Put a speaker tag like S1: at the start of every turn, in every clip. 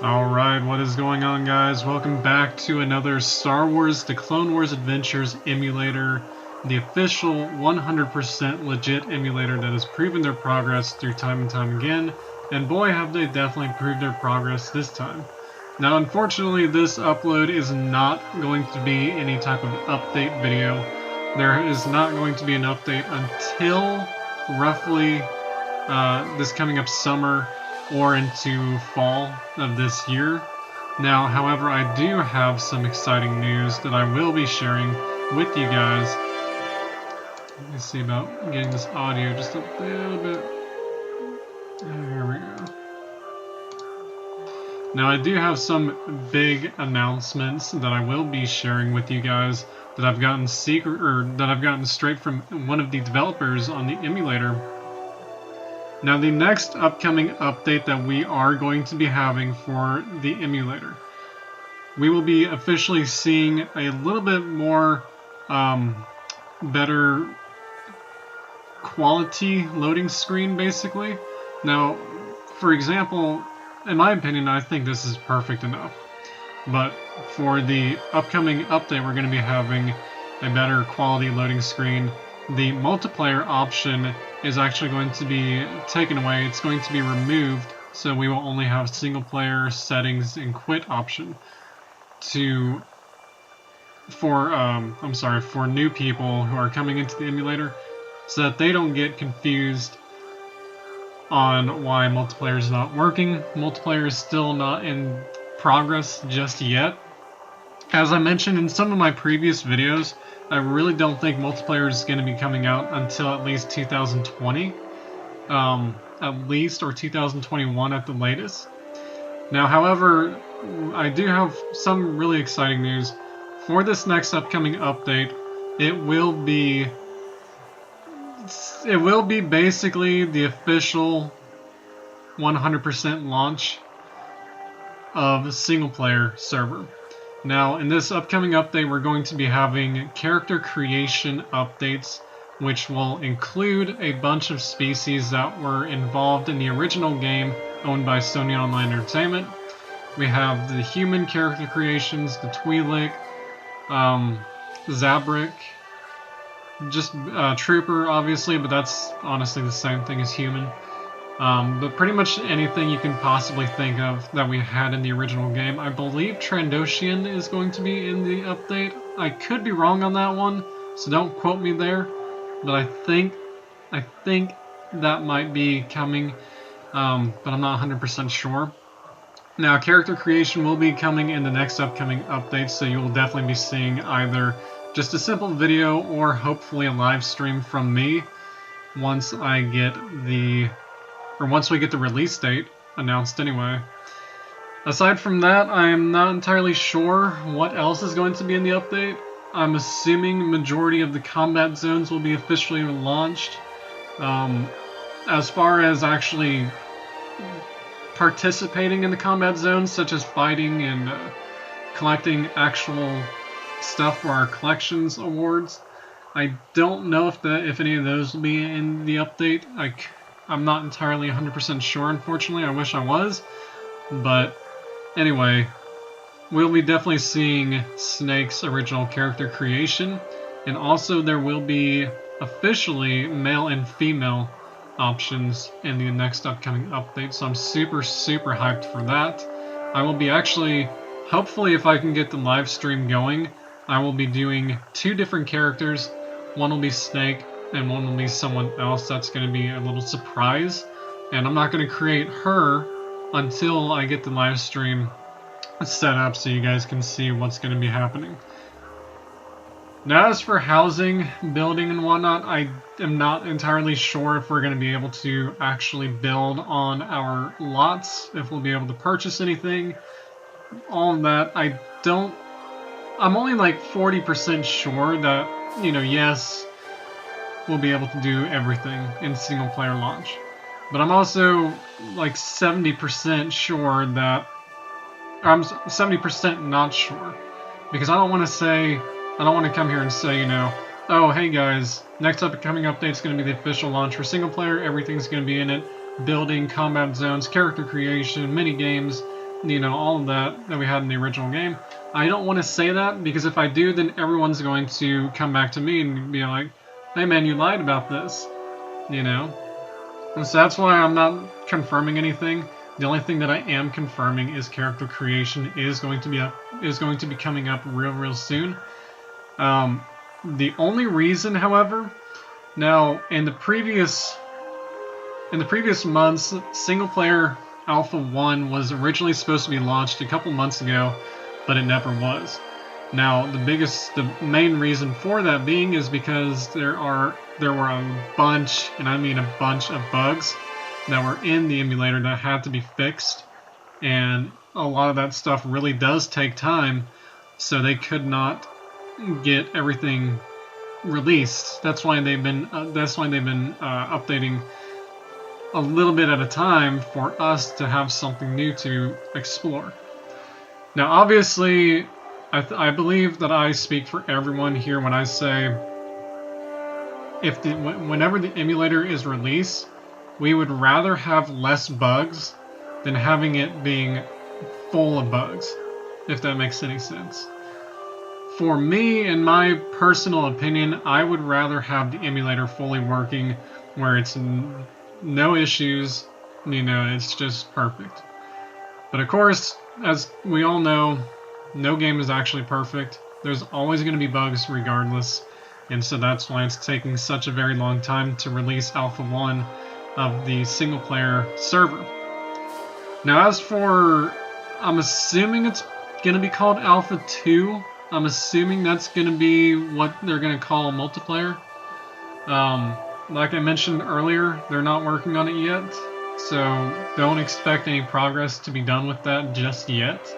S1: Alright, what is going on, guys? Welcome back to another Star Wars The Clone Wars Adventures Emulator, the official 100% legit emulator that has proven their progress through time and time again, and boy have they definitely proved their progress this time. Now unfortunately this upload is not going to be any type of update video. There is not going to be an update until roughly this coming up summer or into fall of this year. Now, however, I do have some exciting news that I will be sharing with you guys. Let me see about getting this audio just a little bit. There we go. Now, I do have some big announcements that I will be sharing with you guys that I've gotten straight from one of the developers on the emulator. Now, the next upcoming update that we are going to be having for the emulator, we will be officially seeing a little bit more better quality loading screen, basically. Now, for example, in my opinion, I think this is perfect enough. But for the upcoming update, we're going to be having a better quality loading screen. The multiplayer option is actually going to be taken away. It's going to be removed, so we will only have single player settings and quit option for new people who are coming into the emulator, so that they don't get confused on why multiplayer is not working. Multiplayer is still not in progress just yet. As I mentioned in some of my previous videos, I really don't think multiplayer is going to be coming out until at least 2020, at least, or 2021 at the latest. Now, however, I do have some really exciting news. For this next upcoming update, it will be basically the official 100% launch of a single player server. Now, in this upcoming update, we're going to be having character creation updates, which will include a bunch of species that were involved in the original game owned by Sony Online Entertainment. We have the human character creations, the Twi'lek, Zabrak, just Trooper, obviously, but that's honestly the same thing as human. But pretty much anything you can possibly think of that we had in the original game. I believe Trandoshan is going to be in the update. I could be wrong on that one, so don't quote me there. But I think that might be coming, but I'm not 100% sure. Now, character creation will be coming in the next upcoming update, so you will definitely be seeing either just a simple video or hopefully a live stream from me once we get the release date announced anyway. Aside from that, I am not entirely sure what else is going to be in the update. I'm assuming majority of the combat zones will be officially launched. As far as actually participating in the combat zones, such as fighting and collecting actual stuff for our collections awards, I don't know if any of those will be in the update. I'm not entirely 100% sure, unfortunately. I wish I was. But anyway, we'll be definitely seeing Snake's original character creation. And also there will be officially male and female options in the next upcoming update. So I'm super, super hyped for that. I will be actually, hopefully if I can get the live stream going, I will be doing 2 different characters. One will be Snake, and one will be someone else. That's going to be a little surprise, and I'm not going to create her until I get the live stream set up so you guys can see what's going to be happening. Now, as for housing, building, and whatnot, I am not entirely sure if we're going to be able to actually build on our lots, if we'll be able to purchase anything, all of that. I'm only like 40% sure that, yes, we'll be able to do everything in single player launch. But I'm also like 70% sure that, I'm 70% not sure, because I don't want to come here and say, oh, hey guys, next upcoming update is going to be the official launch for single player, everything's going to be in it, building, combat zones, character creation, mini games, you know, all of that we had in the original game. I don't want to say that, because if I do, then everyone's going to come back to me and be like, hey man, you lied about this, you know? And so that's why I'm not confirming anything. The only thing that I am confirming is character creation is going to be coming up real soon. The only reason, however, now in the previous months, single player Alpha 1 was originally supposed to be launched a couple months ago, but it never was. Now, the main reason for that being is because there were a bunch, and I mean a bunch of bugs that were in the emulator that had to be fixed, and a lot of that stuff really does take time, so they could not get everything released. That's why they've been updating a little bit at a time for us to have something new to explore. Now, obviously, I believe that I speak for everyone here when I say, whenever the emulator is released, we would rather have less bugs than having it being full of bugs, if that makes any sense. For me, in my personal opinion, I would rather have the emulator fully working, where it's no issues, you know, it's just perfect. But of course, as we all know, no game is actually perfect. There's always going to be bugs regardless, and so that's why it's taking such a very long time to release Alpha 1 of the single player server. Now, as for, I'm assuming it's going to be called Alpha 2. I'm assuming that's going to be what they're going to call multiplayer. Like I mentioned earlier, they're not working on it yet, so don't expect any progress to be done with that just yet.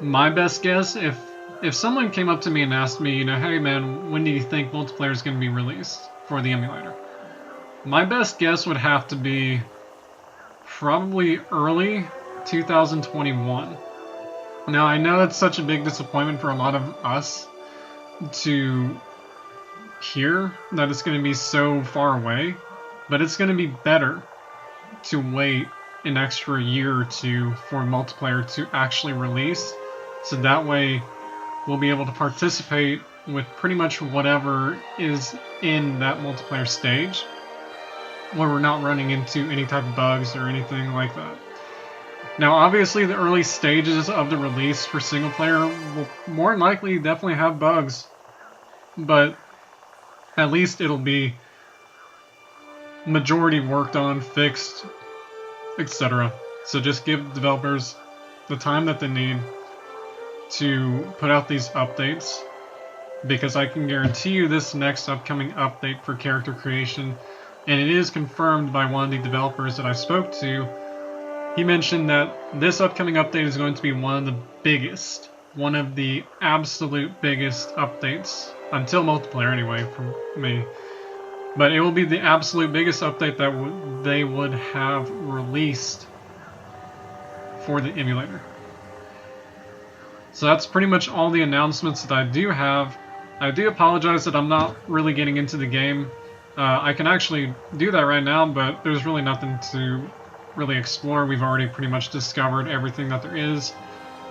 S1: My best guess, if someone came up to me and asked me, you know, hey man, when do you think multiplayer is going to be released for the emulator? My best guess would have to be probably early 2021. Now, I know that's such a big disappointment for a lot of us to hear that it's going to be so far away, but it's going to be better to wait an extra year or two for multiplayer to actually release, so that way we'll be able to participate with pretty much whatever is in that multiplayer stage, where we're not running into any type of bugs or anything like that. Now, obviously, the early stages of the release for single player will more than likely definitely have bugs, but at least it'll be majority worked on, fixed, etc. So just give developers the time that they need to put out these updates, because I can guarantee you this next upcoming update for character creation, and it is confirmed by one of the developers that I spoke to. He mentioned that this upcoming update is going to be one of the biggest, one of the absolute biggest updates, until multiplayer anyway, for me. But it will be the absolute biggest update that they would have released for the emulator. So that's pretty much all the announcements that I do have. I do apologize that I'm not really getting into the game. I can actually do that right now, but there's really nothing to really explore. We've already pretty much discovered everything that there is.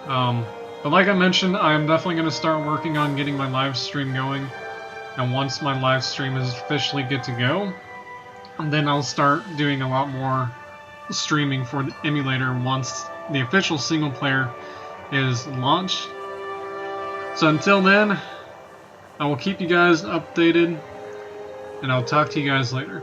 S1: But like I mentioned, I'm definitely going to start working on getting my live stream going. And once my live stream is officially good to go, then I'll start doing a lot more streaming for the emulator once the official single player is launched. So until then, I will keep you guys updated, and I'll talk to you guys later.